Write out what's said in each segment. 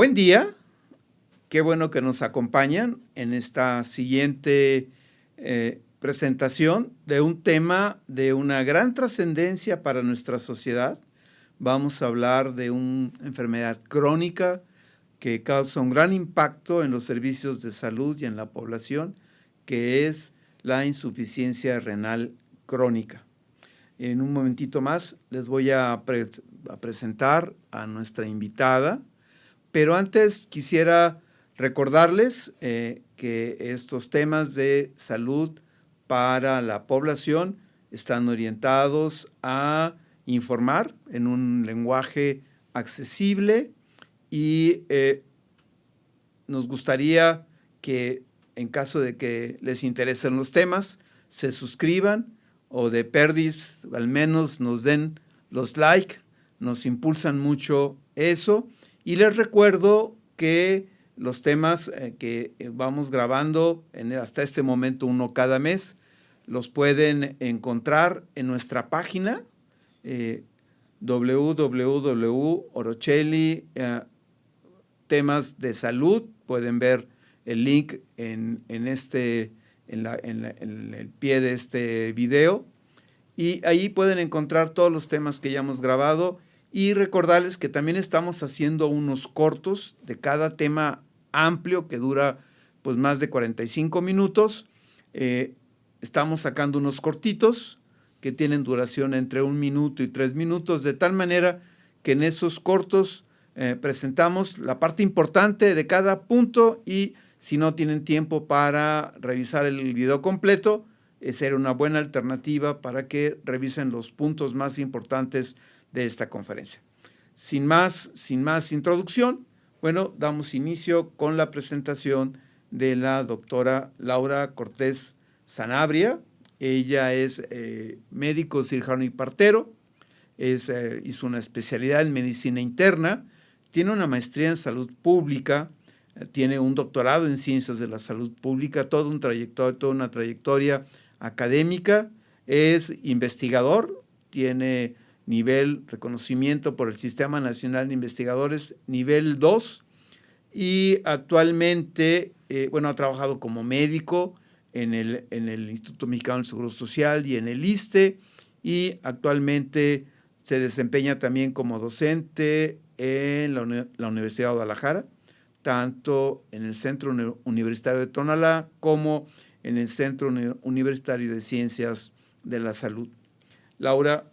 Buen día, qué bueno que nos acompañan en esta siguiente presentación de un tema de una gran trascendencia para nuestra sociedad. Vamos a hablar de una enfermedad crónica que causa un gran impacto en los servicios de salud y en la población, que es la insuficiencia renal crónica. En un momentito más les voy a presentar a nuestra invitada, pero antes quisiera recordarles que estos temas de salud para la población están orientados a informar en un lenguaje accesible y nos gustaría que en caso de que les interesen los temas, se suscriban o de perdiz al menos nos den los like, nos impulsan mucho eso. Y les recuerdo que los temas que vamos grabando hasta este momento, uno cada mes, los pueden encontrar en nuestra página www.orocheli temas de salud. Pueden ver el link en el pie de este video y ahí pueden encontrar todos los temas que ya hemos grabado. Y recordarles que también estamos haciendo unos cortos de cada tema amplio que dura pues más de 45 minutos. Estamos sacando unos cortitos que tienen duración entre 1 minuto y 3 minutos, de tal manera que en esos cortos presentamos la parte importante de cada punto y si no tienen tiempo para revisar el video completo, será una buena alternativa para que revisen los puntos más importantes de esta conferencia. Sin más introducción, bueno, damos inicio con la presentación de la doctora Laura Cortés Sanabria. Ella es médico cirujano y partero, hizo una especialidad en medicina interna, tiene una maestría en salud pública, tiene un doctorado en ciencias de la salud pública, toda una trayectoria académica, es investigador, tiene reconocimiento por el Sistema Nacional de Investigadores nivel 2 y actualmente, ha trabajado como médico en el Instituto Mexicano del Seguro Social y en el ISSSTE y actualmente se desempeña también como docente en la Universidad de Guadalajara, tanto en el Centro Universitario de Tonalá como en el Centro Universitario de Ciencias de la Salud. Laura,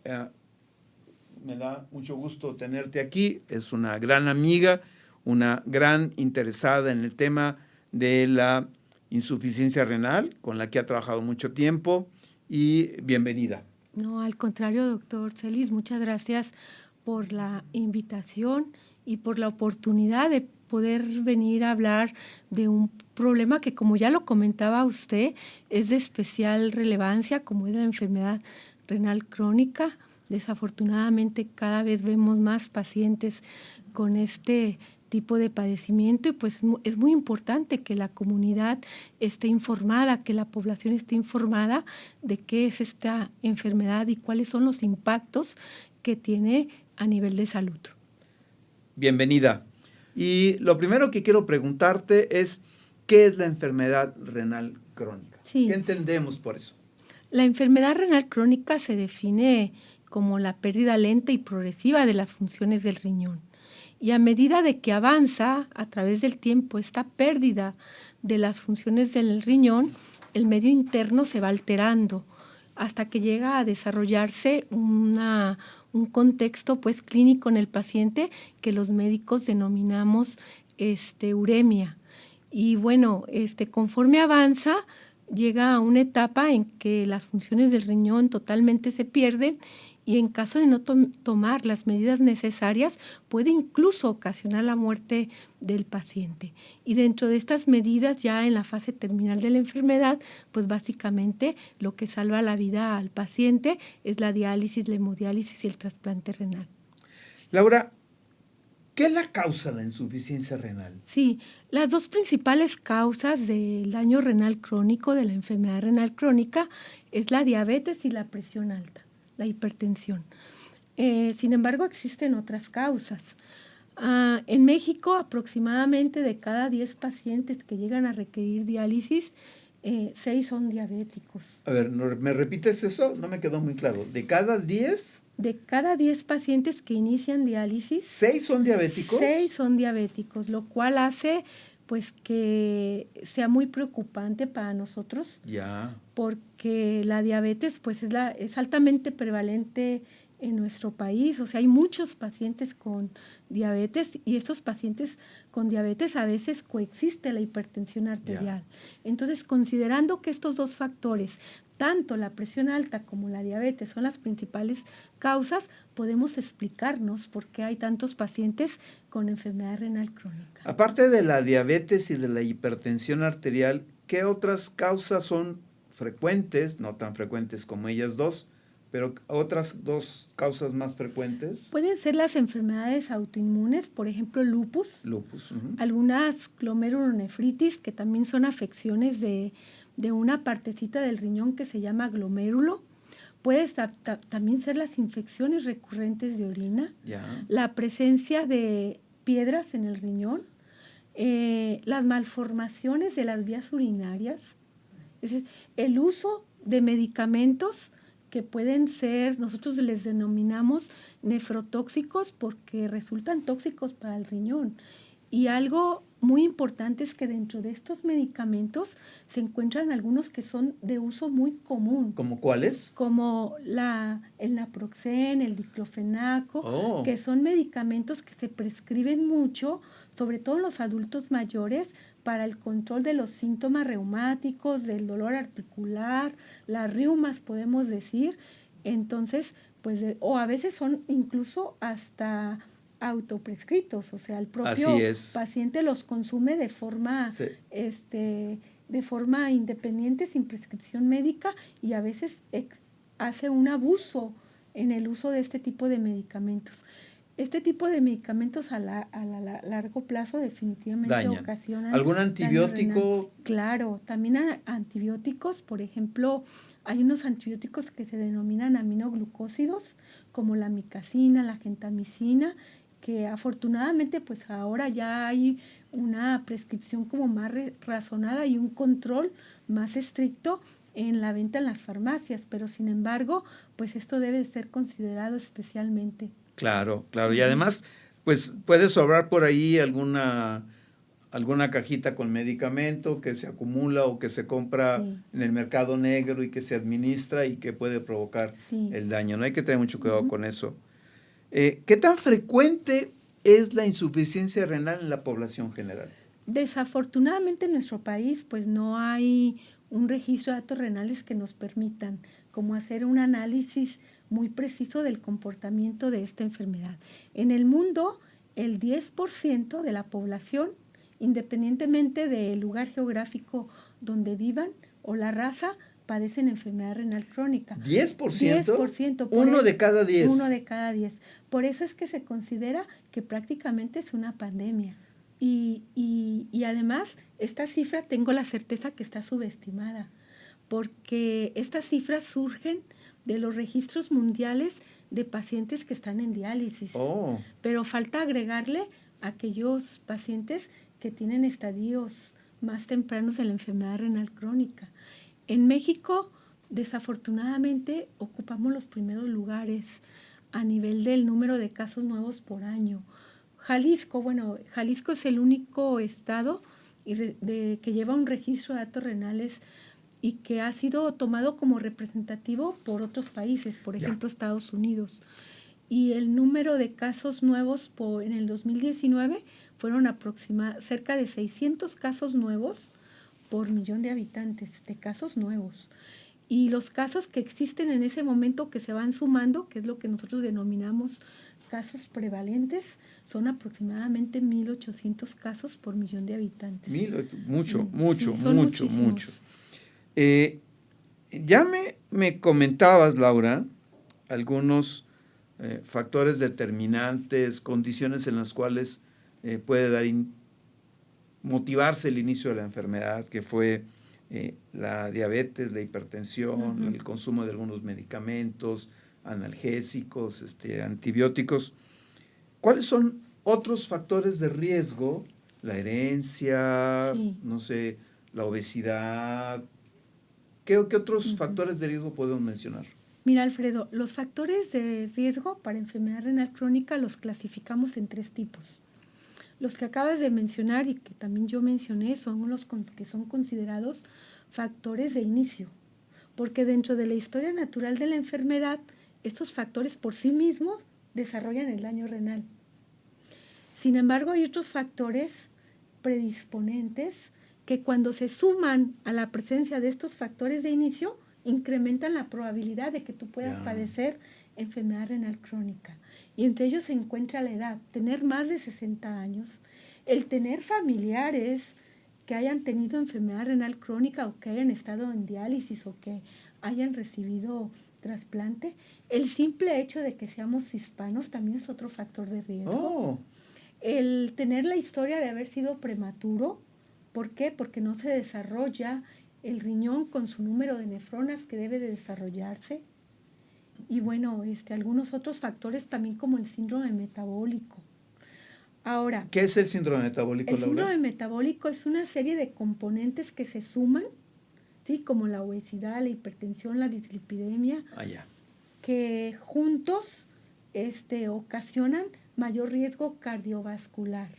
me da mucho gusto tenerte aquí, es una gran amiga, una gran interesada en el tema de la insuficiencia renal, con la que ha trabajado mucho tiempo, y bienvenida. No, al contrario, doctor Celis, muchas gracias por la invitación y por la oportunidad de poder venir a hablar de un problema que, como ya lo comentaba usted, es de especial relevancia, como es la enfermedad renal crónica. Desafortunadamente cada vez vemos más pacientes con este tipo de padecimiento y pues es muy importante que la comunidad esté informada, que la población esté informada de qué es esta enfermedad y cuáles son los impactos que tiene a nivel de salud. Bienvenida. Y lo primero que quiero preguntarte es, ¿qué es la enfermedad renal crónica? Sí. ¿Qué entendemos por eso? La enfermedad renal crónica se define como la pérdida lenta y progresiva de las funciones del riñón. Y a medida de que avanza a través del tiempo esta pérdida de las funciones del riñón, el medio interno se va alterando hasta que llega a desarrollarse un contexto pues clínico en el paciente que los médicos denominamos uremia. Y bueno, conforme avanza, llega a una etapa en que las funciones del riñón totalmente se pierden y en caso de no tomar las medidas necesarias puede incluso ocasionar la muerte del paciente. Y dentro de estas medidas, ya en la fase terminal de la enfermedad, pues básicamente lo que salva la vida al paciente es la diálisis, la hemodiálisis y el trasplante renal. Laura, ¿qué es la causa de la insuficiencia renal? Sí, las dos principales causas del daño renal crónico, de la enfermedad renal crónica, es la diabetes y la presión alta, la hipertensión. Sin embargo, existen otras causas. En México, aproximadamente de cada 10 pacientes que llegan a requerir diálisis, 6 son diabéticos. A ver, ¿me repites eso? No me quedó muy claro. ¿De cada 10? De cada 10 pacientes que inician diálisis, 6 son diabéticos. 6 son diabéticos, lo cual hace pues que sea muy preocupante para nosotros. Ya. Porque la diabetes pues es altamente prevalente en nuestro país. O sea, hay muchos pacientes con diabetes y estos pacientes con diabetes a veces coexiste la hipertensión arterial. Entonces, considerando que estos dos factores, tanto la presión alta como la diabetes, son las principales causas, podemos explicarnos por qué hay tantos pacientes con enfermedad renal crónica. Aparte de la diabetes y de la hipertensión arterial, ¿qué otras causas son frecuentes, no tan frecuentes como ellas dos, pero otras dos causas más frecuentes? Pueden ser las enfermedades autoinmunes, por ejemplo, lupus. Lupus. Algunas glomerulonefritis, que también son afecciones de una partecita del riñón que se llama glomérulo. Puede también ser las infecciones recurrentes de orina, la presencia de piedras en el riñón, las malformaciones de las vías urinarias, es decir, el uso de medicamentos que pueden ser, nosotros les denominamos nefrotóxicos porque resultan tóxicos para el riñón. Y algo muy importante es que dentro de estos medicamentos se encuentran algunos que son de uso muy común. ¿Como cuáles? Como el naproxen, el diclofenaco, que son medicamentos que se prescriben mucho, sobre todo en los adultos mayores, para el control de los síntomas reumáticos, del dolor articular, las riumas, podemos decir. Entonces, pues, o a veces son incluso hasta autoprescritos, o sea, el propio paciente los consume de forma, de forma independiente, sin prescripción médica, y a veces hace un abuso en el uso de este tipo de medicamentos. Este tipo de medicamentos a largo plazo definitivamente ocasionan ¿algún antibiótico? Claro, también antibióticos, por ejemplo, hay unos antibióticos que se denominan aminoglucósidos, como la micacina, la gentamicina, que afortunadamente pues ahora ya hay una prescripción como más razonada y un control más estricto en la venta en las farmacias, pero sin embargo, pues esto debe ser considerado especialmente. Claro, claro. Y además, pues puede sobrar por ahí alguna cajita con medicamento que se acumula o que se compra en el mercado negro y que se administra y que puede provocar el daño. No hay que tener mucho cuidado con eso. ¿Qué tan frecuente es la insuficiencia renal en la población general? Desafortunadamente en nuestro país pues no hay un registro de datos renales que nos permitan como hacer un análisis muy preciso del comportamiento de esta enfermedad. En el mundo, el 10% de la población, independientemente del lugar geográfico donde vivan o la raza, padecen enfermedad renal crónica. ¿10%? 10%. Uno de cada 10. Uno de cada 10. Por eso es que se considera que prácticamente es una pandemia. Y además, esta cifra tengo la certeza que está subestimada, porque estas cifras surgen de los registros mundiales de pacientes que están en diálisis. Pero falta agregarle a aquellos pacientes que tienen estadios más tempranos de la enfermedad renal crónica. En México, desafortunadamente, ocupamos los primeros lugares a nivel del número de casos nuevos por año. Jalisco es el único estado que lleva un registro de datos renales y que ha sido tomado como representativo por otros países, por ejemplo, Estados Unidos. Y el número de casos nuevos en el 2019 fueron cerca de 600 casos nuevos por millón de habitantes, de casos nuevos. Y los casos que existen en ese momento que se van sumando, que es lo que nosotros denominamos casos prevalentes, son aproximadamente 1,800 casos por millón de habitantes. Mucho. Ya me comentabas, Laura, algunos factores determinantes, condiciones en las cuales puede motivarse el inicio de la enfermedad, que fue la diabetes, la hipertensión, el consumo de algunos medicamentos, analgésicos, antibióticos. ¿Cuáles son otros factores de riesgo, la herencia, Sí. no sé, la obesidad. ¿Qué otros factores de riesgo podemos mencionar? Mira, Alfredo, los factores de riesgo para enfermedad renal crónica los clasificamos en 3 tipos. Los que acabas de mencionar y que también yo mencioné son los que son considerados factores de inicio, porque dentro de la historia natural de la enfermedad, estos factores por sí mismos desarrollan el daño renal. Sin embargo, hay otros factores predisponentes que cuando se suman a la presencia de estos factores de inicio, incrementan la probabilidad de que tú puedas padecer enfermedad renal crónica. Y entre ellos se encuentra la edad, tener más de 60 años, el tener familiares que hayan tenido enfermedad renal crónica o que hayan estado en diálisis o que hayan recibido trasplante. El simple hecho de que seamos hispanos también es otro factor de riesgo. Oh. El tener la historia de haber sido prematuro, ¿por qué? Porque no se desarrolla el riñón con su número de nefronas que debe de desarrollarse. Y bueno, algunos otros factores también como el síndrome metabólico. Ahora, ¿qué es el síndrome metabólico, el Laura? síndrome metabólico es una serie de componentes que se suman, ¿sí? Como la obesidad, la hipertensión, la dislipidemia, que juntos ocasionan mayor riesgo cardiovascular.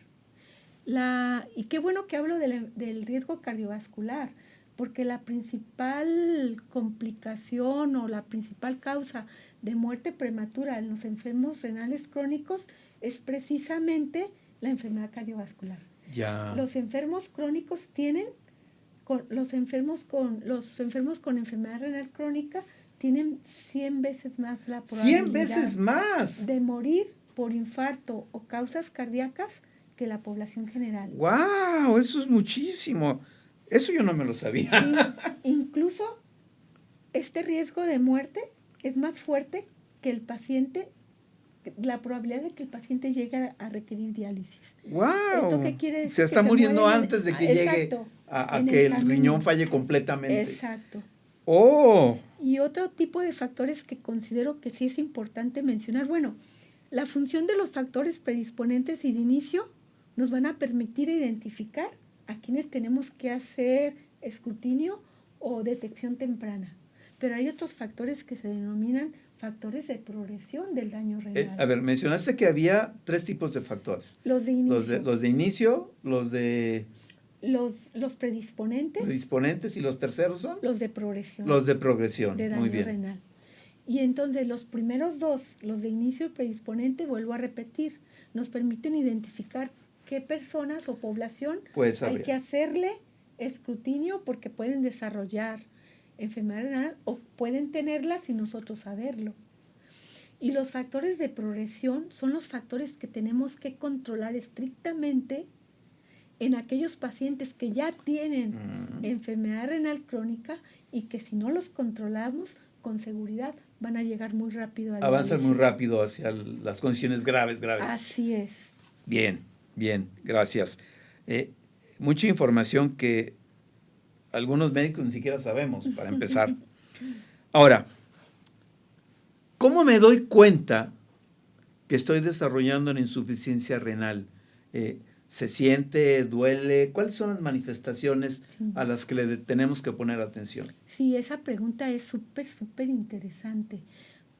Y qué bueno que hablo del riesgo cardiovascular, porque la principal complicación o la principal causa de muerte prematura en los enfermos renales crónicos es precisamente la enfermedad cardiovascular. Ya. Los enfermos crónicos los enfermos con enfermedad renal crónica tienen 100 veces más la probabilidad 100 veces más de morir por infarto o causas cardíacas que la población general. ¡Wow! Eso es muchísimo. Eso yo no me lo sabía. Sí, incluso este riesgo de muerte es más fuerte que la probabilidad de que el paciente llegue a requerir diálisis. ¡Wow! ¿Esto qué quiere decir? Se está muriendo antes de que llegue exacto, a que el riñón falle completamente. Exacto. ¡Oh! Y otro tipo de factores que considero que sí es importante mencionar, bueno, la función de los factores predisponentes y de inicio nos van a permitir identificar a quienes tenemos que hacer escrutinio o detección temprana. Pero hay otros factores que se denominan factores de progresión del daño renal. A ver, mencionaste que había 3 tipos de factores. Los de inicio. Los de inicio, los de... Los predisponentes. Predisponentes, y los terceros son... Los de progresión. Los de progresión, de daño muy bien. renal. Y entonces los primeros 2, los de inicio y predisponente, vuelvo a repetir, nos permiten identificar qué personas o población hay que hacerle escrutinio porque pueden desarrollar enfermedad renal o pueden tenerla sin nosotros saberlo. Y los factores de progresión son los factores que tenemos que controlar estrictamente en aquellos pacientes que ya tienen enfermedad renal crónica y que si no los controlamos con seguridad van a llegar muy rápido a avanzan muy rápido hacia las condiciones graves. Así es. Bien, gracias. Mucha información que algunos médicos ni siquiera sabemos, para empezar. Ahora, ¿cómo me doy cuenta que estoy desarrollando una insuficiencia renal? ¿Se siente, duele? ¿Cuáles son las manifestaciones a las que le tenemos que poner atención? Sí, esa pregunta es súper interesante,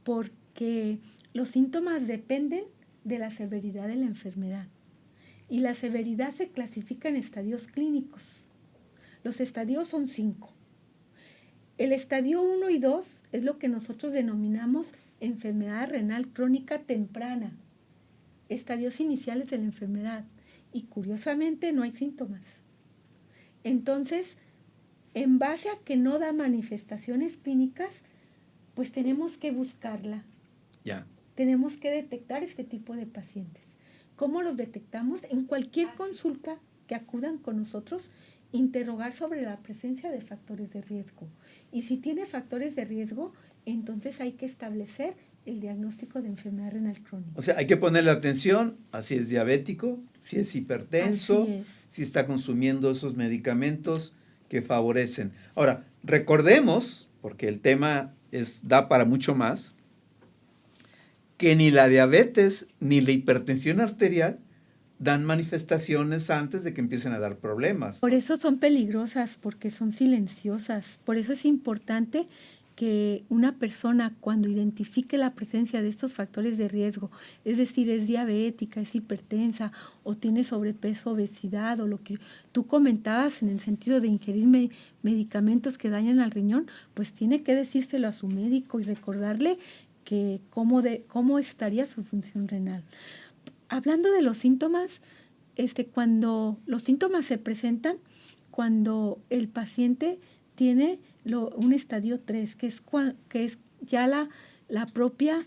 porque los síntomas dependen de la severidad de la enfermedad. Y la severidad se clasifica en estadios clínicos. Los estadios son 5. El estadio 1 y 2 es lo que nosotros denominamos enfermedad renal crónica temprana, estadios iniciales de la enfermedad. Y curiosamente no hay síntomas. Entonces, en base a que no da manifestaciones clínicas, pues tenemos que buscarla. Ya. Tenemos que detectar este tipo de pacientes. ¿Cómo los detectamos? En cualquier consulta que acudan con nosotros, interrogar sobre la presencia de factores de riesgo. Y si tiene factores de riesgo, entonces hay que establecer el diagnóstico de enfermedad renal crónica. O sea, hay que ponerle atención a si es diabético, si es hipertenso, si está consumiendo esos medicamentos que favorecen. Ahora, recordemos, porque el tema da para mucho más, que ni la diabetes ni la hipertensión arterial dan manifestaciones antes de que empiecen a dar problemas. Por eso son peligrosas, porque son silenciosas. Por eso es importante que una persona, cuando identifique la presencia de estos factores de riesgo, es decir, es diabética, es hipertensa o tiene sobrepeso, obesidad o lo que tú comentabas en el sentido de ingerir medicamentos que dañan al riñón, pues tiene que decírselo a su médico y recordarle que cómo estaría su función renal. Hablando de los síntomas, cuando los síntomas se presentan, cuando el paciente tiene un estadio 3, que es ya la propia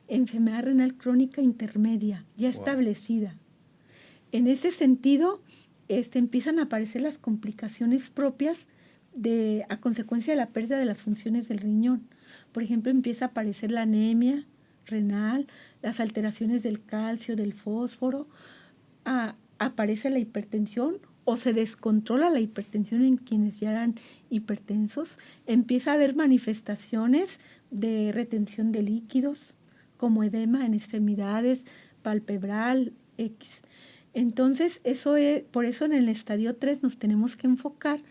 enfermedad renal crónica intermedia, ya establecida. En ese sentido, empiezan a aparecer las complicaciones propias a consecuencia de la pérdida de las funciones del riñón. Por ejemplo, empieza a aparecer la anemia renal, las alteraciones del calcio, del fósforo, aparece la hipertensión o se descontrola la hipertensión en quienes ya eran hipertensos, empieza a haber manifestaciones de retención de líquidos, como edema en extremidades, palpebral, X. Entonces, por eso en el estadio 3 nos tenemos que enfocar.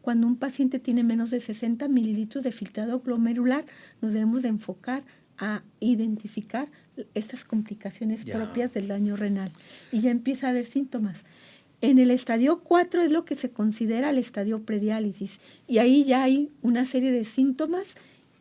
Cuando un paciente tiene menos de 60 mililitros de filtrado glomerular, nos debemos de enfocar a identificar estas complicaciones propias del daño renal. Y ya empieza a haber síntomas. En el estadio 4 es lo que se considera el estadio prediálisis. Y ahí ya hay una serie de síntomas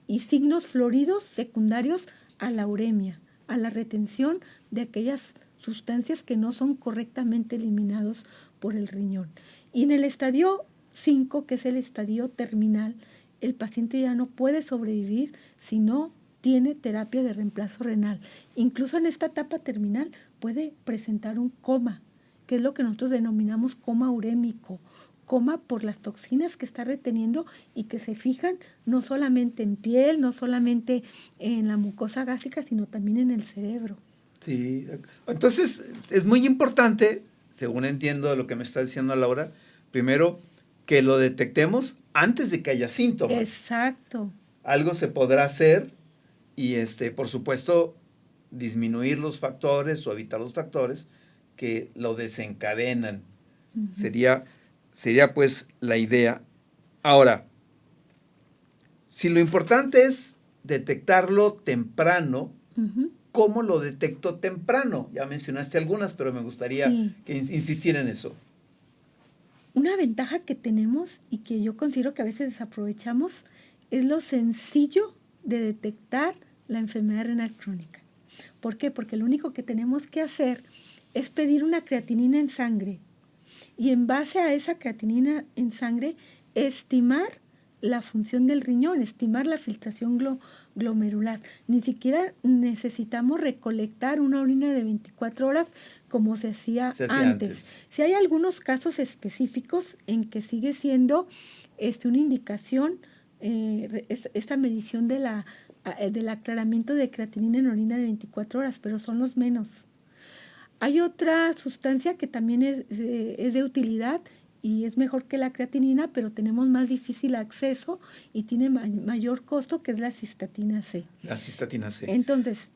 y signos floridos secundarios a la uremia, a la retención de aquellas sustancias que no son correctamente eliminados por el riñón. Y en el estadio 5, que es el estadio terminal, el paciente ya no puede sobrevivir si no tiene terapia de reemplazo renal. Incluso en esta etapa terminal puede presentar un coma, que es lo que nosotros denominamos coma urémico, coma por las toxinas que está reteniendo y que se fijan no solamente en piel, no solamente en la mucosa gástrica, sino también en el cerebro. Sí, entonces es muy importante, según entiendo lo que me está diciendo Laura, primero que lo detectemos antes de que haya síntomas. Exacto. Algo se podrá hacer y por supuesto disminuir los factores o evitar los factores que lo desencadenan. Uh-huh. Sería pues la idea. Ahora, si lo importante es detectarlo temprano, uh-huh, ¿cómo lo detecto temprano? Ya mencionaste algunas, pero me gustaría insistir en eso. Una ventaja que tenemos y que yo considero que a veces desaprovechamos es lo sencillo de detectar la enfermedad renal crónica. ¿Por qué? Porque lo único que tenemos que hacer es pedir una creatinina en sangre y en base a esa creatinina en sangre estimar la función del riñón, estimar la filtración glomerular. Ni siquiera necesitamos recolectar una orina de 24 horas como se hacía antes. Si hay algunos casos específicos en que sigue siendo una indicación, esta medición del aclaramiento de creatinina en orina de 24 horas, pero son los menos. Hay otra sustancia que también es de utilidad y es mejor que la creatinina, pero tenemos más difícil acceso y tiene mayor costo, que es la cistatina C. La cistatina C. Entonces,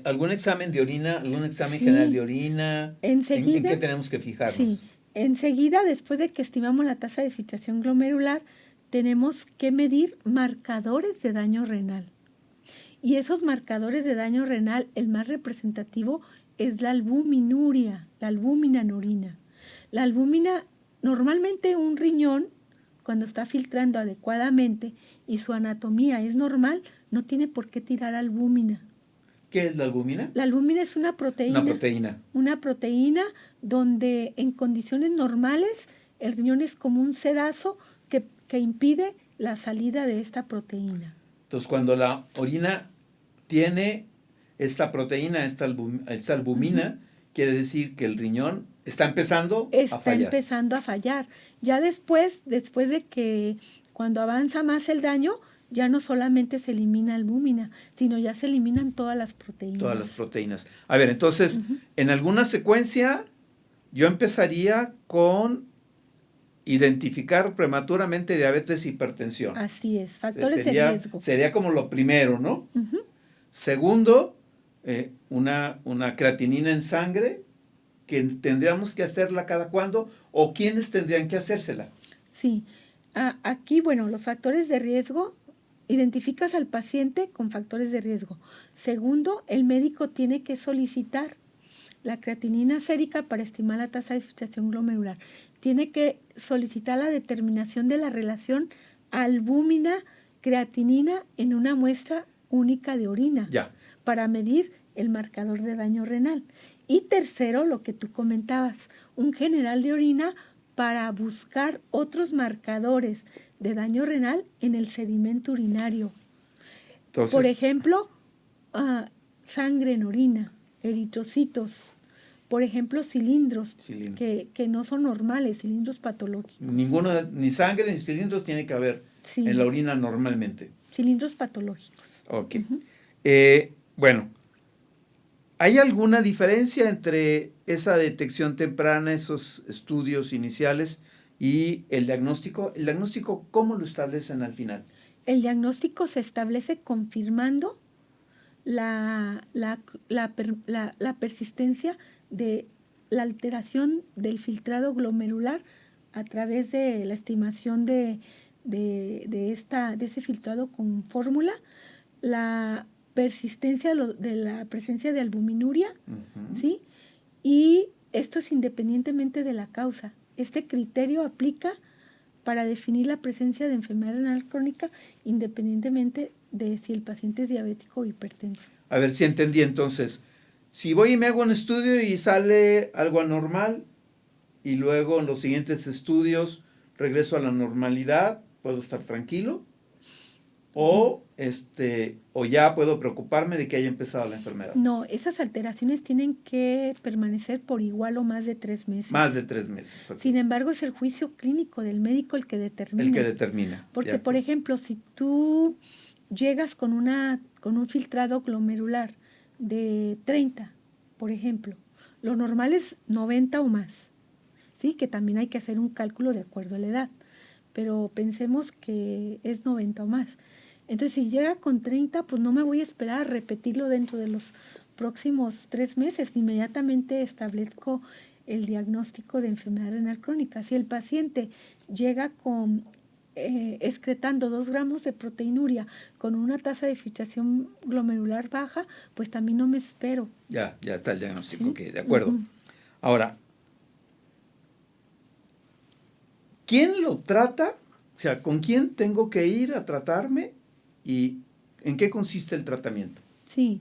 ¿algún examen de orina, algún examen general de orina? Enseguida, ¿En qué tenemos que fijarnos? Sí, enseguida, después de que estimamos la tasa de filtración glomerular, tenemos que medir marcadores de daño renal. Y esos marcadores de daño renal, el más representativo es la albuminuria, la albúmina en orina. La albúmina, normalmente un riñón, cuando está filtrando adecuadamente y su anatomía es normal, no tiene por qué tirar albúmina. ¿Qué es la albúmina? La albúmina es una proteína. Una proteína. Una proteína donde en condiciones normales el riñón es como un sedazo que impide la salida de esta proteína. Entonces, cuando la orina tiene esta proteína, esta albúmina, uh-huh, quiere decir que el riñón está empezando a fallar. Está empezando a fallar. Ya después de que cuando avanza más el daño, ya no solamente se elimina albúmina, sino ya se eliminan todas las proteínas. Todas las proteínas. A ver, entonces, uh-huh, en alguna secuencia, yo empezaría con identificar prematuramente diabetes e hipertensión. Así es, factores de riesgo. Sería como lo primero, ¿no? Uh-huh. Segundo, una creatinina en sangre que tendríamos que hacerla cada cuándo o quiénes tendrían que hacérsela? Sí, aquí, bueno, los factores de riesgo, identificas al paciente con factores de riesgo. Segundo, el médico tiene que solicitar la creatinina sérica para estimar la tasa de filtración glomerular. Tiene que solicitar la determinación de la relación albúmina-creatinina en una muestra única de orina para medir el marcador de daño renal. Y tercero, lo que tú comentabas, un general de orina para buscar otros marcadores de daño renal en el sedimento urinario. Entonces, por ejemplo, sangre en orina, eritrocitos, por ejemplo, cilindros. Que no son normales, cilindros patológicos. Ni sangre ni cilindros tiene que haber en la orina normalmente. Cilindros patológicos. Ok. Bueno, ¿hay alguna diferencia entre esa detección temprana, esos estudios iniciales y el diagnóstico? ¿El diagnóstico cómo lo establecen al final? El diagnóstico se establece confirmando la persistencia de la alteración del filtrado glomerular a través de la estimación de ese filtrado con fórmula, la persistencia de la presencia de albuminuria, ¿sí? Y esto es independientemente de la causa. Este criterio aplica para definir la presencia de enfermedad renal crónica independientemente de si el paciente es diabético o hipertenso. A ver si entendí entonces. Si voy y me hago un estudio y sale algo anormal y luego en los siguientes estudios regreso a la normalidad, ¿puedo estar tranquilo? O ya puedo preocuparme de que haya empezado la enfermedad. No, esas alteraciones tienen que permanecer por igual o más de 3 meses. Más de 3 meses. Okay. Sin embargo, es el juicio clínico del médico el que determina. El que determina. Porque, por ejemplo, si tú llegas con un filtrado glomerular de 30, por ejemplo, lo normal es 90 o más, ¿sí? Que también hay que hacer un cálculo de acuerdo a la edad, pero pensemos que es 90 o más. Entonces, si llega con 30, pues no me voy a esperar a repetirlo dentro de los próximos 3 meses. Inmediatamente establezco el diagnóstico de enfermedad renal crónica. Si el paciente llega con excretando 2 gramos de proteinuria con una tasa de filtración glomerular baja, pues también no me espero. Ya está el diagnóstico, ¿sí? Okay, de acuerdo. Ahora, ¿quién lo trata? O sea, ¿con quién tengo que ir a tratarme? ¿Y en qué consiste el tratamiento? Sí,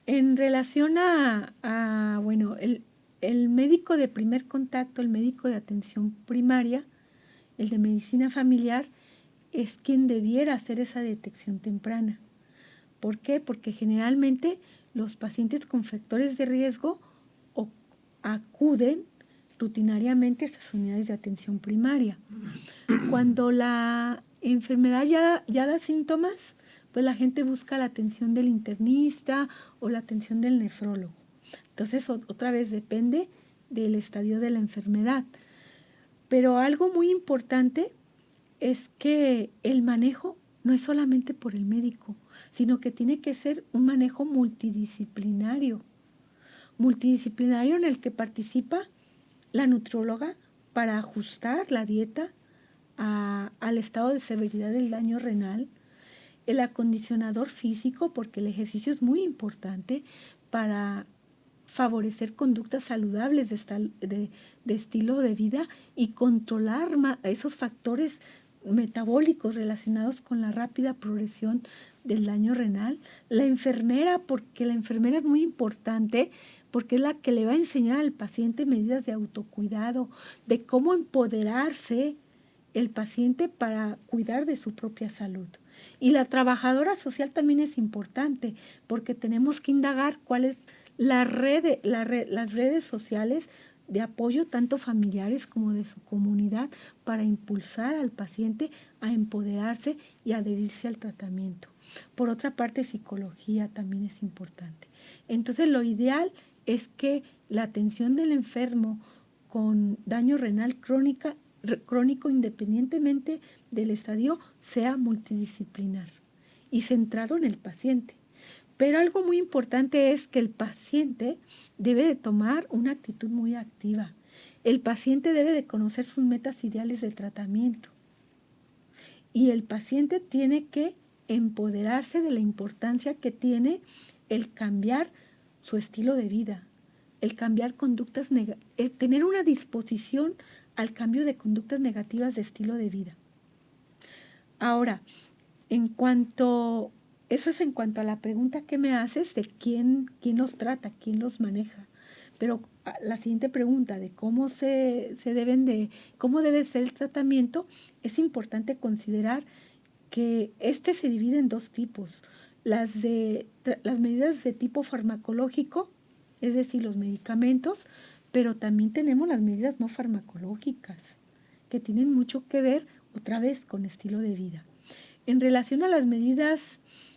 en relación bueno, el médico de primer contacto, el médico de atención primaria, el de medicina familiar, es quien debiera hacer esa detección temprana. ¿Por qué? Porque generalmente los pacientes con factores de riesgo acuden rutinariamente a esas unidades de atención primaria. Cuando la enfermedad ya da síntomas, pues la gente busca la atención del internista o la atención del nefrólogo. Entonces, otra vez depende del estadio de la enfermedad. Pero algo muy importante es que el manejo no es solamente por el médico, sino que tiene que ser un manejo multidisciplinario en el que participa la nutrióloga para ajustar la dieta al estado de severidad del daño renal, el acondicionador físico, porque el ejercicio es muy importante para favorecer conductas saludables de estilo de vida y controlar esos factores metabólicos relacionados con la rápida progresión del daño renal. La enfermera, porque la enfermera es muy importante, porque es la que le va a enseñar al paciente medidas de autocuidado, de cómo empoderarse el paciente para cuidar de su propia salud. Y la trabajadora social también es importante, porque tenemos que indagar cuál es las redes sociales de apoyo, tanto familiares como de su comunidad, para impulsar al paciente a empoderarse y adherirse al tratamiento. Por otra parte, psicología también es importante. Entonces, lo ideal es que la atención del enfermo con daño renal crónico, independientemente del estadio, sea multidisciplinar y centrado en el paciente. Pero algo muy importante es que el paciente debe de tomar una actitud muy activa. El paciente debe de conocer sus metas ideales de tratamiento. Y el paciente tiene que empoderarse de la importancia que tiene el cambiar su estilo de vida, el cambiar conductas tener una disposición al cambio de conductas negativas de estilo de vida. Ahora, eso es en cuanto a la pregunta que me haces de quién los trata, quién los maneja. Pero la siguiente pregunta de cómo cómo debe ser el tratamiento, es importante considerar que se divide en dos tipos. Las medidas de tipo farmacológico, es decir, los medicamentos, pero también tenemos las medidas no farmacológicas, que tienen mucho que ver otra vez con estilo de vida. En relación a las medidas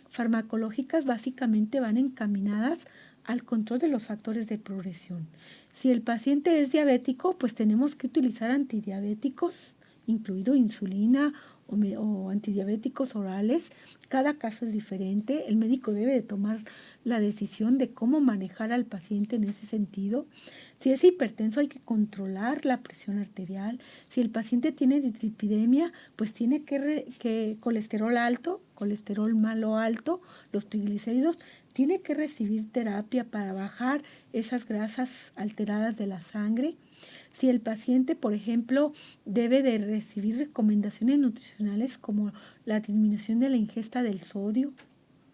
farmacológicas, básicamente van encaminadas al control de los factores de progresión. Si el paciente es diabético, pues tenemos que utilizar antidiabéticos, incluido insulina o antidiabéticos orales. Cada caso es diferente. El médico debe de tomar la decisión de cómo manejar al paciente en ese sentido. Si es hipertenso, hay que controlar la presión arterial. Si el paciente tiene dislipidemia, pues tiene que colesterol alto, colesterol malo alto, los triglicéridos, tiene que recibir terapia para bajar esas grasas alteradas de la sangre. Si el paciente, por ejemplo, debe de recibir recomendaciones nutricionales como la disminución de la ingesta del sodio,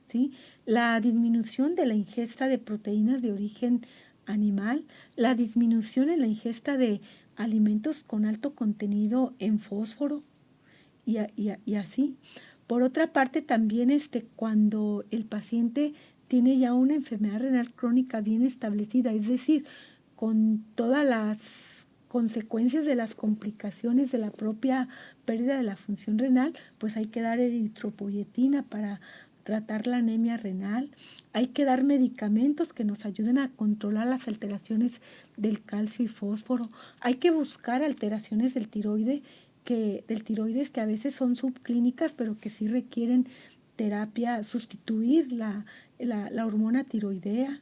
¿sí? La disminución de la ingesta de proteínas de origen animal, la disminución en la ingesta de alimentos con alto contenido en fósforo y así. Por otra parte, también cuando el paciente tiene ya una enfermedad renal crónica bien establecida, es decir, con todas las consecuencias de las complicaciones de la propia pérdida de la función renal, pues hay que dar eritropoyetina para tratar la anemia renal. Hay que dar medicamentos que nos ayuden a controlar las alteraciones del calcio y fósforo. Hay que buscar alteraciones del tiroides que a veces son subclínicas, pero que sí requieren terapia, sustituir la hormona tiroidea.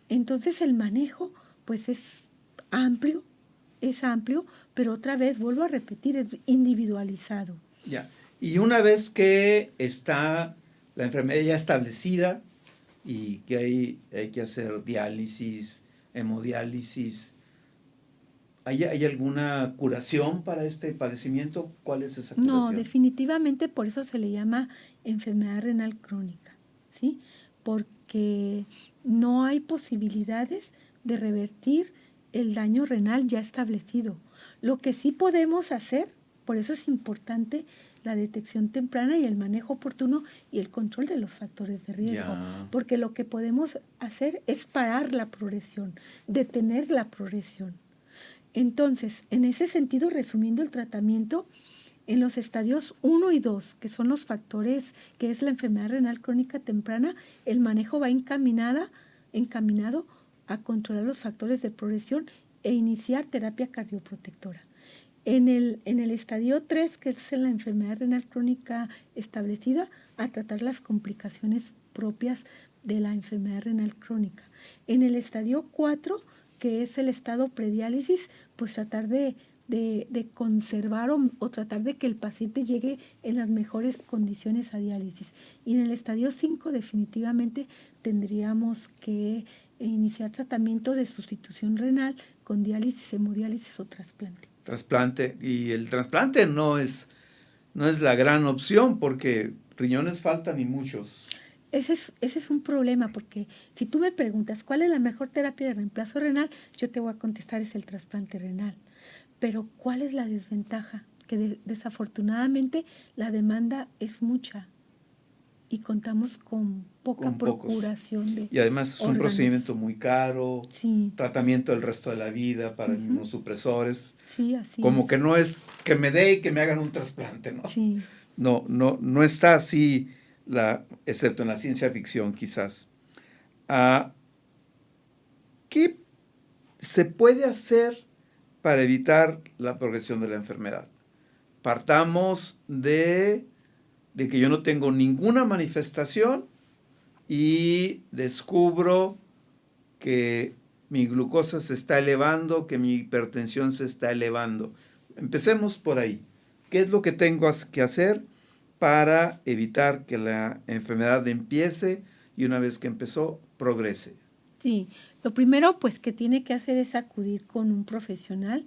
Entonces el manejo pues es amplio, pero otra vez, vuelvo a repetir, es individualizado. Ya. Y una vez que está la enfermedad ya establecida y que hay que hacer diálisis, hemodiálisis, ¿hay alguna curación para este padecimiento? ¿Cuál es esa curación? No, definitivamente por eso se le llama enfermedad renal crónica, ¿sí? Porque no hay posibilidades de revertir el daño renal ya establecido. Lo que sí podemos hacer, por eso es importante la detección temprana y el manejo oportuno y el control de los factores de riesgo. Porque lo que podemos hacer es parar la progresión, detener la progresión. Entonces, en ese sentido, resumiendo el tratamiento, en los estadios 1 y 2, que son los factores, que es la enfermedad renal crónica temprana, el manejo va encaminado a controlar los factores de progresión e iniciar terapia cardioprotectora. En el estadio 3, que es la enfermedad renal crónica establecida, a tratar las complicaciones propias de la enfermedad renal crónica. En el estadio 4, que es el estado prediálisis, pues tratar de conservar o tratar de que el paciente llegue en las mejores condiciones a diálisis. Y en el estadio 5 definitivamente tendríamos que iniciar tratamiento de sustitución renal con diálisis, hemodiálisis o trasplante. Trasplante. Y el trasplante no es la gran opción porque riñones faltan y muchos. Ese es un problema, porque si tú me preguntas cuál es la mejor terapia de reemplazo renal, yo te voy a contestar es el trasplante renal. Pero ¿cuál es la desventaja? Que desafortunadamente la demanda es mucha y contamos con poca procuración de y además es un procedimiento muy caro, sí. Tratamiento el resto de la vida para inmunosupresores. Sí, así como es. Que no es que me dé y que me hagan un trasplante, ¿no? Sí. No está así, excepto en la ciencia ficción quizás. ¿Qué se puede hacer para evitar la progresión de la enfermedad? Partamos de que yo no tengo ninguna manifestación y descubro que mi glucosa se está elevando, que mi hipertensión se está elevando. Empecemos por ahí. ¿Qué es lo que tengo que hacer para evitar que la enfermedad empiece y una vez que empezó, progrese? Sí, lo primero pues que tiene que hacer es acudir con un profesional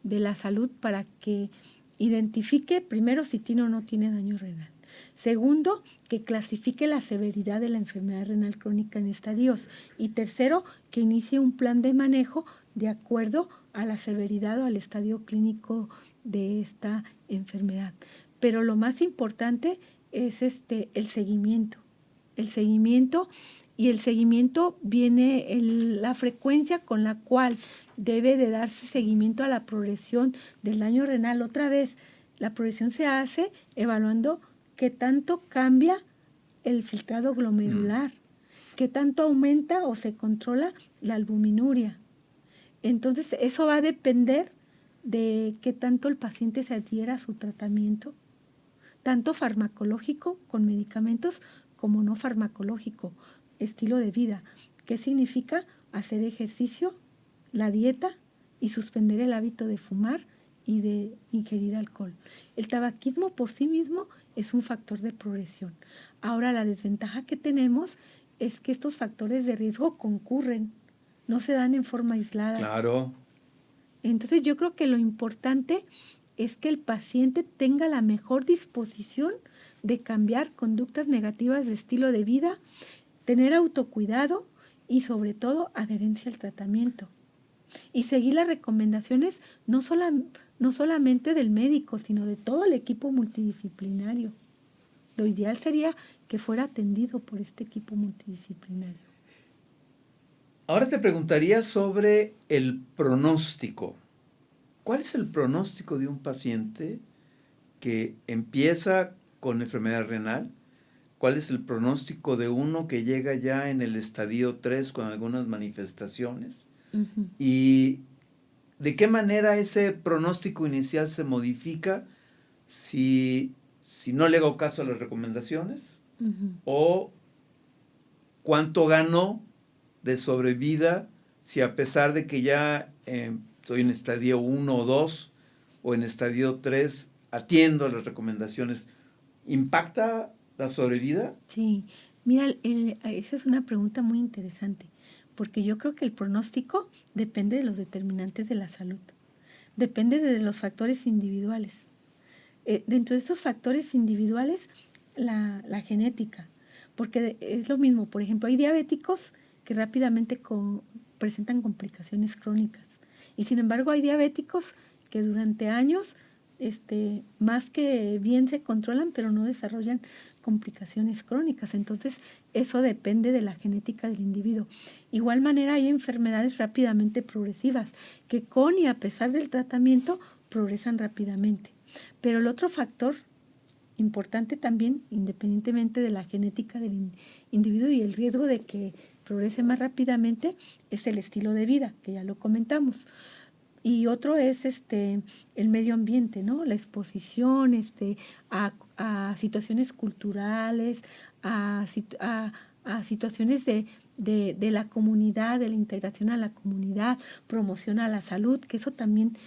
de la salud para que identifique primero si tiene o no tiene daño renal. Segundo, que clasifique la severidad de la enfermedad renal crónica en estadios. Y tercero, que inicie un plan de manejo de acuerdo a la severidad o al estadio clínico de esta enfermedad. Pero lo más importante es el seguimiento. El seguimiento viene la frecuencia con la cual debe de darse seguimiento a la progresión del daño renal. Otra vez, la progresión se hace evaluando qué tanto cambia el filtrado glomerular, qué tanto aumenta o se controla la albuminuria. Entonces, eso va a depender de qué tanto el paciente se adhiera a su tratamiento, tanto farmacológico con medicamentos como no farmacológico, estilo de vida. ¿Qué significa? Hacer ejercicio, la dieta y suspender el hábito de fumar y de ingerir alcohol. El tabaquismo por sí mismo es un factor de progresión. Ahora, la desventaja que tenemos es que estos factores de riesgo concurren, no se dan en forma aislada. Claro. Entonces, yo creo que lo importante es que el paciente tenga la mejor disposición de cambiar conductas negativas de estilo de vida, tener autocuidado y sobre todo adherencia al tratamiento. Y seguir las recomendaciones no solamente del médico, sino de todo el equipo multidisciplinario. Lo ideal sería que fuera atendido por este equipo multidisciplinario. Ahora te preguntaría sobre el pronóstico. ¿Cuál es el pronóstico de un paciente que empieza con enfermedad renal? ¿Cuál es el pronóstico de uno que llega ya en el estadio 3 con algunas manifestaciones? Uh-huh. ¿Y de qué manera ese pronóstico inicial se modifica si no le hago caso a las recomendaciones? Uh-huh. ¿O cuánto gano de sobrevida si a pesar de que ya estoy en estadio 1 o 2 o en estadio 3 atiendo las recomendaciones? ¿Impacta la sobrevida? Sí, mira, esa es una pregunta muy interesante, porque yo creo que el pronóstico depende de los determinantes de la salud, depende de los factores individuales. Dentro de estos factores individuales, la genética, porque es lo mismo, por ejemplo, hay diabéticos que rápidamente presentan complicaciones crónicas, y sin embargo hay diabéticos que durante años más que bien se controlan, pero no desarrollan complicaciones crónicas. Entonces, eso depende de la genética del individuo. Igual manera, hay enfermedades rápidamente progresivas que con y a pesar del tratamiento progresan rápidamente. Pero el otro factor importante también, independientemente de la genética del individuo y el riesgo de que progrese más rápidamente, es el estilo de vida, que ya lo comentamos. Y otro es el medio ambiente, ¿no? La exposición a situaciones culturales, a situaciones de la comunidad, de la integración a la comunidad, promoción a la salud, que eso también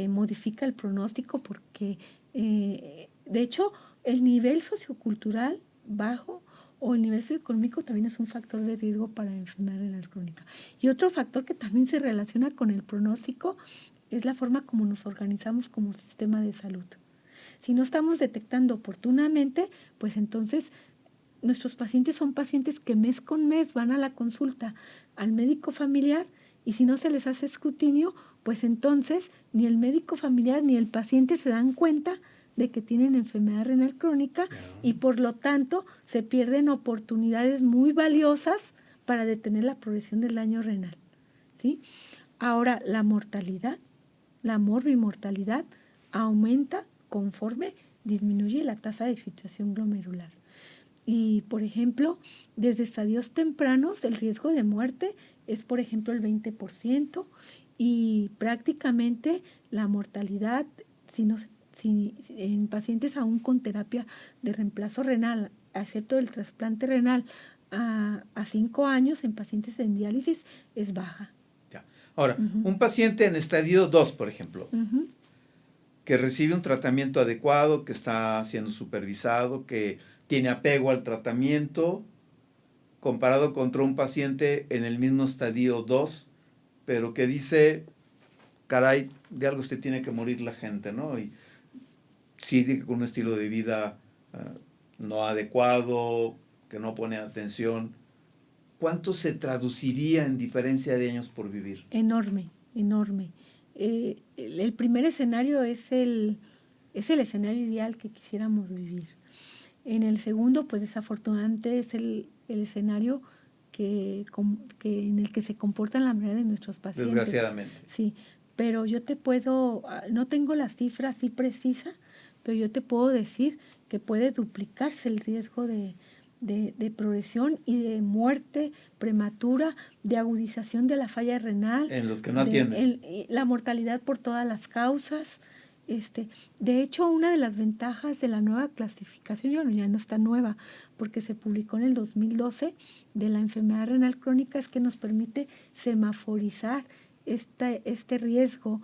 modifica el pronóstico porque, de hecho, el nivel sociocultural bajo o el nivel socioeconómico también es un factor de riesgo para enfermedad renal crónica. Y otro factor que también se relaciona con el pronóstico es la forma como nos organizamos como sistema de salud. Si no estamos detectando oportunamente, pues entonces nuestros pacientes son pacientes que mes con mes van a la consulta al médico familiar y si no se les hace escrutinio, pues entonces ni el médico familiar ni el paciente se dan cuenta de que tienen enfermedad renal crónica y por lo tanto se pierden oportunidades muy valiosas para detener la progresión del daño renal, ¿sí? Ahora, la mortalidad, la morbimortalidad aumenta conforme disminuye la tasa de filtración glomerular. Y, por ejemplo, desde estadios tempranos el riesgo de muerte es, por ejemplo, el 20% y prácticamente la mortalidad, en pacientes aún con terapia de reemplazo renal, excepto el trasplante renal a 5 años en pacientes en diálisis es baja. Ya. Ahora, un paciente en estadio 2, por ejemplo, que recibe un tratamiento adecuado, que está siendo supervisado, que tiene apego al tratamiento, comparado contra un paciente en el mismo estadio 2, pero que dice, caray, de algo se tiene que morir la gente, ¿no? Y sigue con un estilo de vida no adecuado, que no pone atención. ¿Cuánto se traduciría en diferencia de años por vivir? Enorme, enorme. El primer escenario es el escenario ideal que quisiéramos vivir. En el segundo, pues desafortunadamente es el escenario en el que se comportan la mayoría de nuestros pacientes. Desgraciadamente. Sí, pero yo te puedo, no tengo la cifra así precisa, pero yo te puedo decir que puede duplicarse el riesgo de progresión y de muerte prematura, de agudización de la falla renal. En los que no atienden. La mortalidad por todas las causas. De hecho, una de las ventajas de la nueva clasificación, ya no está nueva, porque se publicó en el 2012, de la enfermedad renal crónica, es que nos permite semaforizar este riesgo,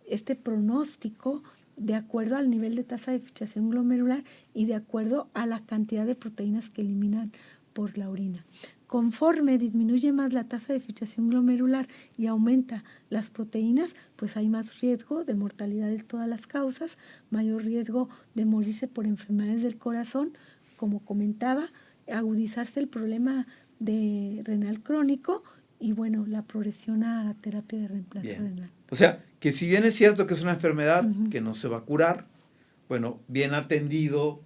este pronóstico, de acuerdo al nivel de tasa de filtración glomerular y de acuerdo a la cantidad de proteínas que eliminan por la orina. Conforme disminuye más la tasa de filtración glomerular y aumenta las proteínas, pues hay más riesgo de mortalidad de todas las causas, mayor riesgo de morirse por enfermedades del corazón, como comentaba, agudizarse el problema de renal crónico y, bueno, la progresión a la terapia de reemplazo renal. O sea, que si bien es cierto que es una enfermedad que no se va a curar, bueno, bien atendido,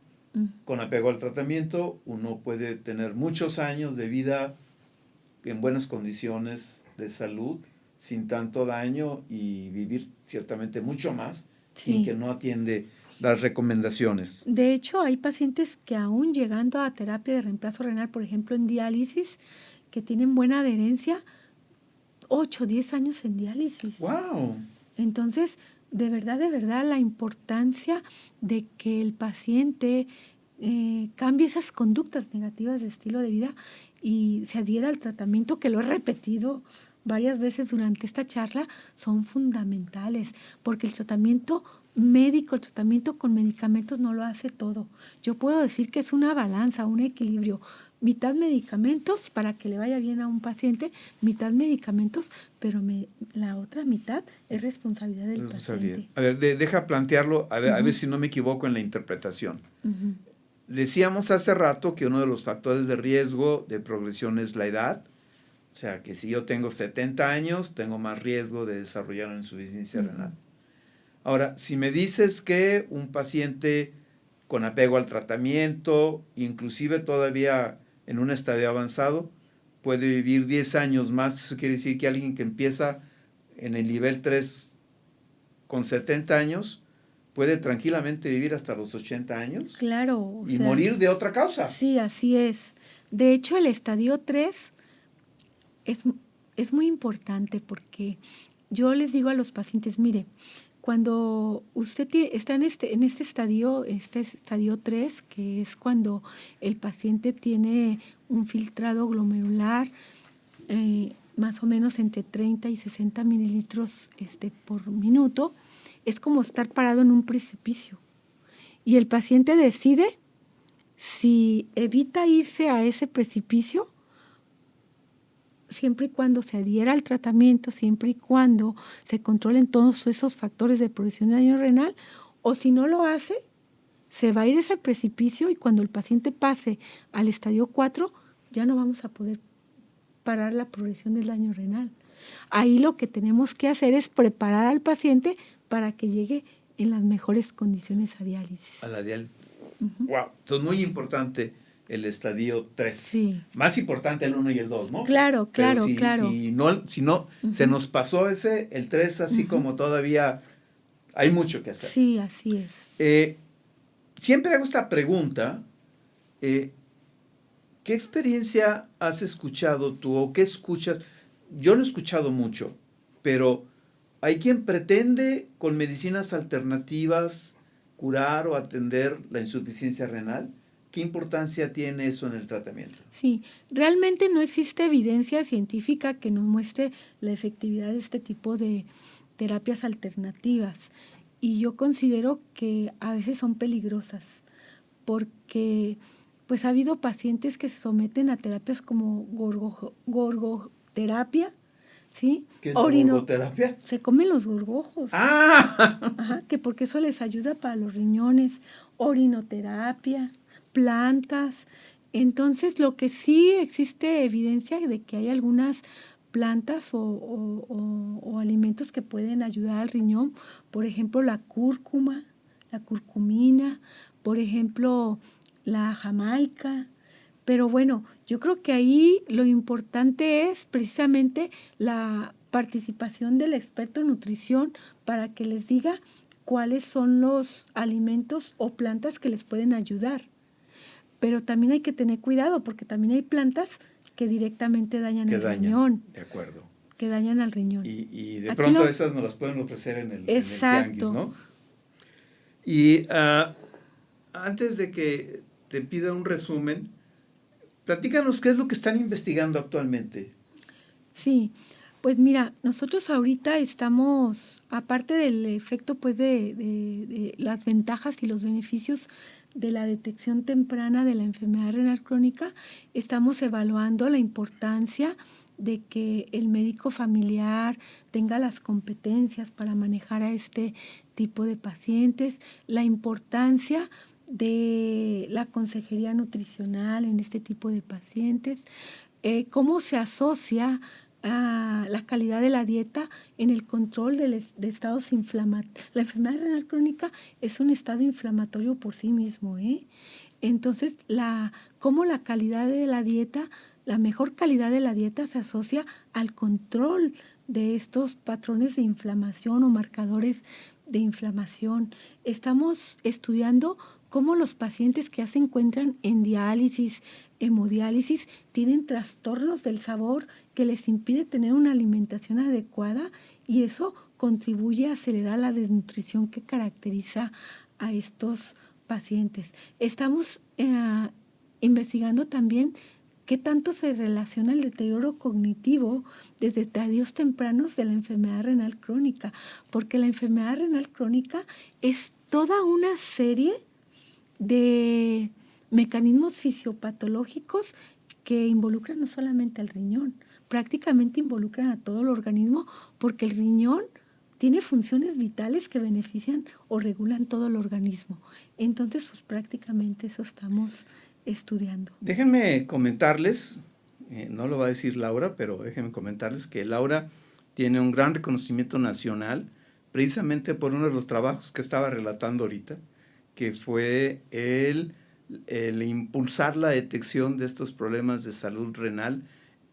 con apego al tratamiento, uno puede tener muchos años de vida en buenas condiciones de salud, sin tanto daño y vivir ciertamente mucho más, sin que no atiende las recomendaciones. De hecho, hay pacientes que aún llegando a terapia de reemplazo renal, por ejemplo en diálisis, que tienen buena adherencia, 8 o 10 años en diálisis. ¡Wow! Entonces, de verdad, la importancia de que el paciente cambie esas conductas negativas de estilo de vida y se adhiera al tratamiento, que lo he repetido varias veces durante esta charla, son fundamentales, porque el tratamiento médico, el tratamiento con medicamentos no lo hace todo. Yo puedo decir que es una balanza, un equilibrio, mitad medicamentos para que le vaya bien a un paciente, mitad medicamentos, pero la otra mitad es responsabilidad del paciente. A ver, deja plantearlo, a ver si no me equivoco en la interpretación. Decíamos hace rato que uno de los factores de riesgo de progresión es la edad, o sea, que si yo tengo 70 años, tengo más riesgo de desarrollar una insuficiencia renal. Ahora, si me dices que un paciente con apego al tratamiento, inclusive todavía en un estadio avanzado, puede vivir 10 años más, eso quiere decir que alguien que empieza en el nivel 3 con 70 años, puede tranquilamente vivir hasta los 80 años. Claro. Y morir de otra causa. Sí, así es. De hecho, el estadio 3 es muy importante porque yo les digo a los pacientes, mire, cuando usted está en este estadio 3, que es cuando el paciente tiene un filtrado glomerular más o menos entre 30 y 60 mililitros por minuto, es como estar parado en un precipicio. Y el paciente decide si evita irse a ese precipicio, siempre y cuando se adhiera al tratamiento, siempre y cuando se controlen todos esos factores de progresión de daño renal, o si no lo hace, se va a ir a ese precipicio y cuando el paciente pase al estadio 4, ya no vamos a poder parar la progresión del daño renal. Ahí lo que tenemos que hacer es preparar al paciente para que llegue en las mejores condiciones a diálisis. A la diálisis. Wow, entonces muy importante el estadio 3. Sí. Más importante el 1 y el 2, ¿no? Claro. Si no se nos pasó el 3, así como todavía hay mucho que hacer. Sí, así es. Siempre hago esta pregunta, ¿qué experiencia has escuchado tú o qué escuchas? Yo no he escuchado mucho, pero hay quien pretende con medicinas alternativas curar o atender la insuficiencia renal. ¿Qué importancia tiene eso en el tratamiento? Sí, realmente no existe evidencia científica que nos muestre la efectividad de este tipo de terapias alternativas. Y yo considero que a veces son peligrosas porque pues ha habido pacientes que se someten a terapias como gorgoterapia, ¿sí? ¿Qué es la gorgoterapia? Se comen los gorgojos. ¡Ah! Ajá, que porque eso les ayuda para los riñones. Orinoterapia, plantas. Entonces, lo que sí existe evidencia de que hay algunas plantas o alimentos que pueden ayudar al riñón, por ejemplo, la cúrcuma, la curcumina, por ejemplo, la jamaica. Pero bueno, yo creo que ahí lo importante es precisamente la participación del experto en nutrición para que les diga cuáles son los alimentos o plantas que les pueden ayudar. Pero también hay que tener cuidado porque también hay plantas que directamente dañan el riñón. De acuerdo. Que dañan al riñón. Y de pronto esas nos las pueden ofrecer en el tianguis, ¿no? Y antes de que te pida un resumen, platícanos qué es lo que están investigando actualmente. Sí, pues mira, nosotros ahorita estamos, aparte del efecto pues de las ventajas y los beneficios de la detección temprana de la enfermedad renal crónica, estamos evaluando la importancia de que el médico familiar tenga las competencias para manejar a este tipo de pacientes, la importancia de la consejería nutricional en este tipo de pacientes, cómo se asocia a la calidad de la dieta en el control de estados inflamatorios. La enfermedad renal crónica es un estado inflamatorio por sí mismo, Entonces, cómo la calidad de la dieta, la mejor calidad de la dieta se asocia al control de estos patrones de inflamación o marcadores de inflamación. Estamos estudiando cómo los pacientes que ya se encuentran en diálisis, hemodiálisis, tienen trastornos del sabor que les impide tener una alimentación adecuada y eso contribuye a acelerar la desnutrición que caracteriza a estos pacientes. Estamos investigando también qué tanto se relaciona el deterioro cognitivo desde estadios tempranos de la enfermedad renal crónica, porque la enfermedad renal crónica es toda una serie de mecanismos fisiopatológicos que involucran no solamente al riñón, prácticamente involucran a todo el organismo porque el riñón tiene funciones vitales que benefician o regulan todo el organismo. Entonces, pues prácticamente eso estamos estudiando. Déjenme comentarles, no lo va a decir Laura, pero déjenme comentarles que Laura tiene un gran reconocimiento nacional precisamente por uno de los trabajos que estaba relatando ahorita, que fue el impulsar la detección de estos problemas de salud renal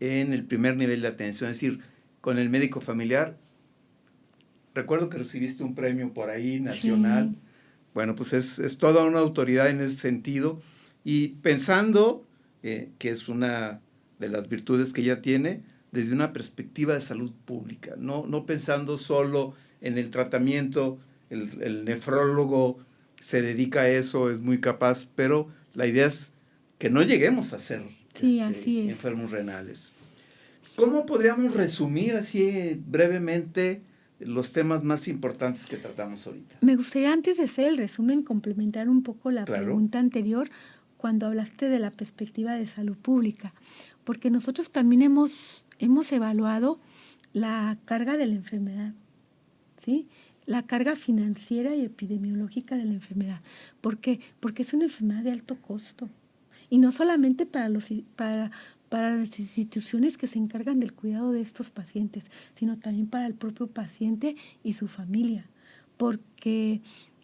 en el primer nivel de atención, es decir, con el médico familiar. Recuerdo que recibiste un premio por ahí nacional. Sí. Bueno, pues es toda una autoridad en ese sentido. Y pensando, que es una de las virtudes que ella tiene, desde una perspectiva de salud pública, no pensando solo en el tratamiento, el nefrólogo se dedica a eso, es muy capaz, pero la idea es que no lleguemos a ser enfermos renales. ¿Cómo podríamos resumir así brevemente los temas más importantes que tratamos ahorita? Me gustaría, antes de hacer el resumen, complementar un poco la pregunta anterior cuando hablaste de la perspectiva de salud pública, porque nosotros también hemos evaluado la carga de la enfermedad, ¿sí? La carga financiera y epidemiológica de la enfermedad. ¿Por qué? Porque es una enfermedad de alto costo. Y no solamente para las instituciones que se encargan del cuidado de estos pacientes, sino también para el propio paciente y su familia. Porque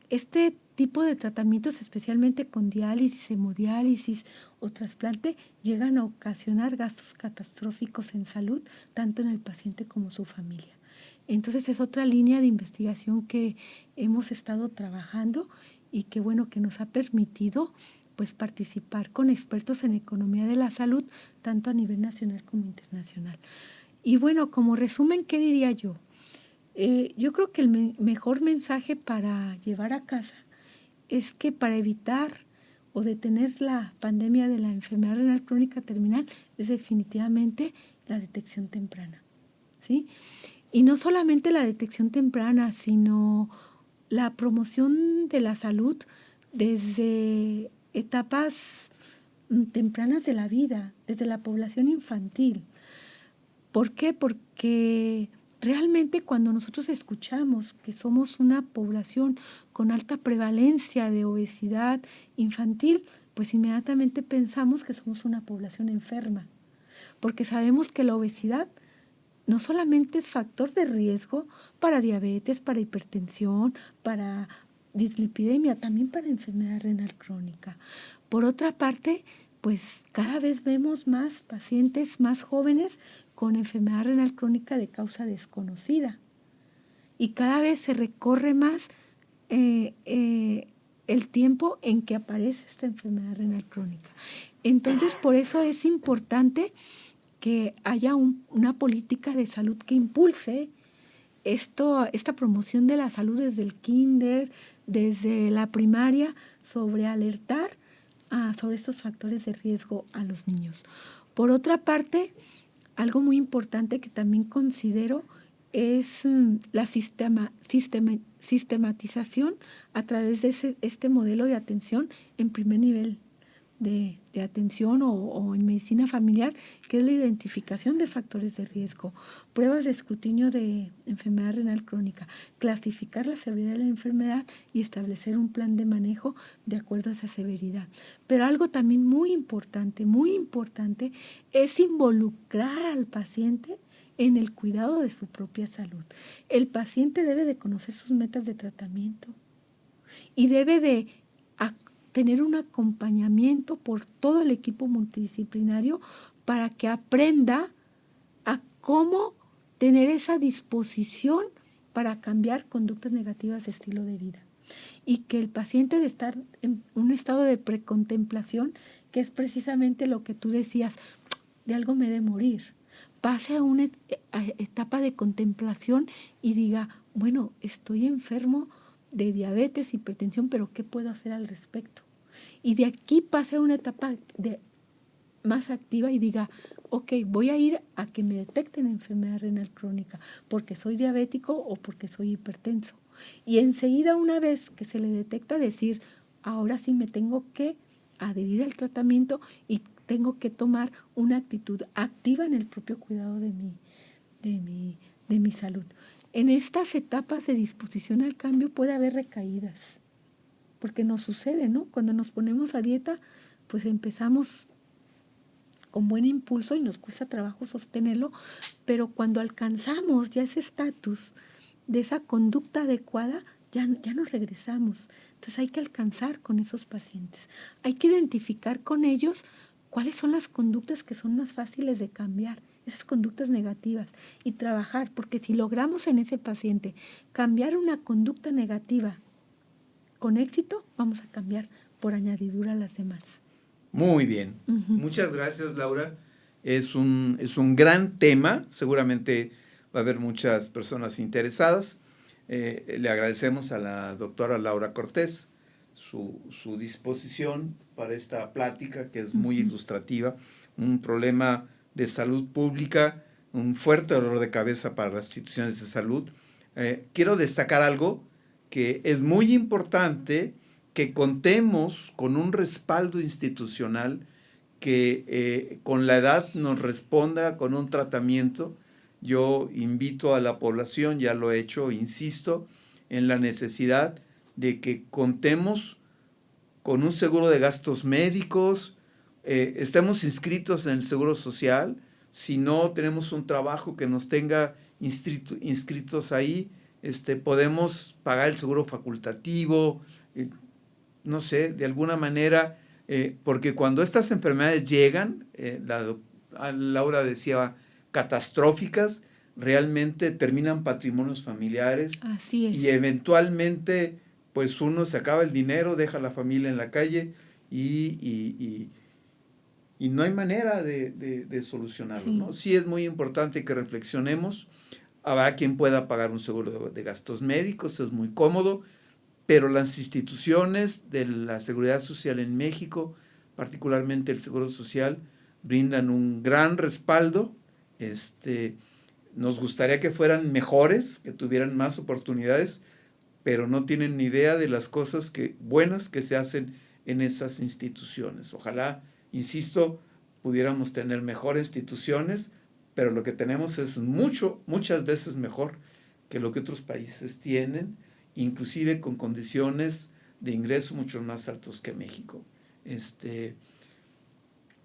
este tipo de tratamientos, especialmente con diálisis, hemodiálisis o trasplante, llegan a ocasionar gastos catastróficos en salud, tanto en el paciente como su familia. Entonces es otra línea de investigación que hemos estado trabajando y que bueno, que nos ha permitido pues participar con expertos en economía de la salud, tanto a nivel nacional como internacional. Y bueno, como resumen, ¿qué diría yo? Yo creo que el mejor mensaje para llevar a casa es que para evitar o detener la pandemia de la enfermedad renal crónica terminal es definitivamente la detección temprana, ¿sí? Y no solamente la detección temprana, sino la promoción de la salud desde etapas tempranas de la vida, desde la población infantil. ¿Por qué? Porque realmente cuando nosotros escuchamos que somos una población con alta prevalencia de obesidad infantil, pues inmediatamente pensamos que somos una población enferma, porque sabemos que la obesidad no solamente es factor de riesgo para diabetes, para hipertensión, para dislipidemia, también para enfermedad renal crónica. Por otra parte, pues cada vez vemos más pacientes más jóvenes con enfermedad renal crónica de causa desconocida. Y cada vez se recorre más el tiempo en que aparece esta enfermedad renal crónica. Entonces, por eso es importante que haya una política de salud que impulse esta promoción de la salud desde el kinder, desde la primaria, sobre alertar sobre estos factores de riesgo a los niños. Por otra parte, algo muy importante que también considero es la sistematización a través de este modelo de atención en primer nivel de atención o en medicina familiar, que es la identificación de factores de riesgo, pruebas de escrutinio de enfermedad renal crónica, clasificar la severidad de la enfermedad y establecer un plan de manejo de acuerdo a esa severidad. Pero algo también muy importante es involucrar al paciente en el cuidado de su propia salud. El paciente debe de conocer sus metas de tratamiento y debe de tener un acompañamiento por todo el equipo multidisciplinario para que aprenda a cómo tener esa disposición para cambiar conductas negativas de estilo de vida. Y que el paciente de estar en un estado de precontemplación, que es precisamente lo que tú decías, de algo me he de morir, pase a una etapa de contemplación y diga, bueno, estoy enfermo de diabetes, hipertensión, pero ¿qué puedo hacer al respecto? Y de aquí pase a una etapa más activa y diga, ok, voy a ir a que me detecten enfermedad renal crónica porque soy diabético o porque soy hipertenso. Y enseguida, una vez que se le detecta, decir, ahora sí me tengo que adherir al tratamiento y tengo que tomar una actitud activa en el propio cuidado de mi salud. En estas etapas de disposición al cambio puede haber recaídas, porque nos sucede, ¿no? Cuando nos ponemos a dieta, pues empezamos con buen impulso y nos cuesta trabajo sostenerlo, pero cuando alcanzamos ya ese estatus de esa conducta adecuada, ya nos regresamos. Entonces hay que alcanzar con esos pacientes. Hay que identificar con ellos cuáles son las conductas que son más fáciles de cambiar, esas conductas negativas, y trabajar, porque si logramos en ese paciente cambiar una conducta negativa con éxito, vamos a cambiar por añadidura las demás. Muy bien. Muchas gracias, Laura. Es un gran tema. Seguramente va a haber muchas personas interesadas. Le agradecemos a la doctora Laura Cortés su disposición para esta plática, que es muy ilustrativa. Un problema de salud pública, un fuerte dolor de cabeza para las instituciones de salud. Quiero destacar algo que es muy importante, que contemos con un respaldo institucional que con la edad nos responda con un tratamiento. Yo invito a la población, ya lo he hecho, insisto, en la necesidad de que contemos con un seguro de gastos médicos, estemos inscritos en el Seguro Social. Si no tenemos un trabajo que nos tenga inscritos ahí, podemos pagar el seguro facultativo, no sé, de alguna manera, porque cuando estas enfermedades llegan, Laura decía, catastróficas, realmente terminan patrimonios familiares. Así es. Y eventualmente, pues uno se acaba el dinero, deja a la familia en la calle y no hay manera de solucionarlo, sí. ¿No? Sí es muy importante que reflexionemos. Habrá quien pueda pagar un seguro de gastos médicos, es muy cómodo, pero las instituciones de la seguridad social en México, particularmente el Seguro Social, brindan un gran respaldo. Nos gustaría que fueran mejores, que tuvieran más oportunidades, pero no tienen ni idea de las cosas buenas que se hacen en esas instituciones. Ojalá, insisto, pudiéramos tener mejores instituciones, pero lo que tenemos es muchas veces mejor que lo que otros países tienen, inclusive con condiciones de ingreso mucho más altos que México.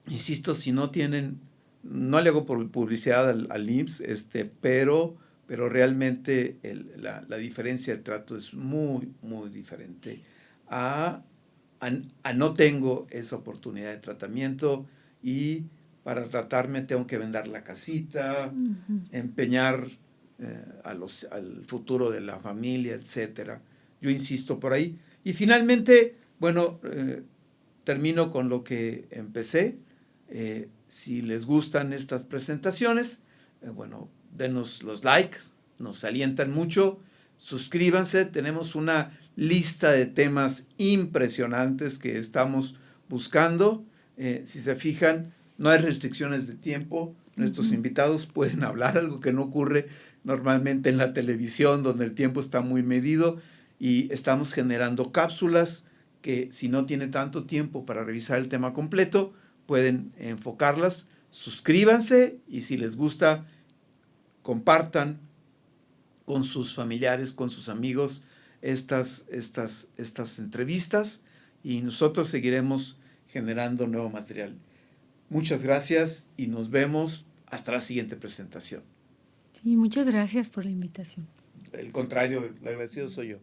Insisto, si no tienen, no le hago publicidad al IMSS, pero realmente la diferencia de trato es muy, muy diferente a no tengo esa oportunidad de tratamiento y para tratarme tengo que vender la casita, empeñar al futuro de la familia, etcétera. Yo insisto por ahí. Y finalmente, bueno, termino con lo que empecé. Si les gustan estas presentaciones, bueno, denos los likes, nos alientan mucho, suscríbanse, tenemos una lista de temas impresionantes que estamos buscando. Si se fijan, no hay restricciones de tiempo, nuestros invitados pueden hablar, algo que no ocurre normalmente en la televisión, donde el tiempo está muy medido, y estamos generando cápsulas que si no tiene tanto tiempo para revisar el tema completo, pueden enfocarlas. Suscríbanse y si les gusta, compartan con sus familiares, con sus amigos estas entrevistas y nosotros seguiremos generando nuevo material. Muchas gracias y nos vemos hasta la siguiente presentación. Sí, muchas gracias por la invitación. Al contrario, el agradecido soy yo.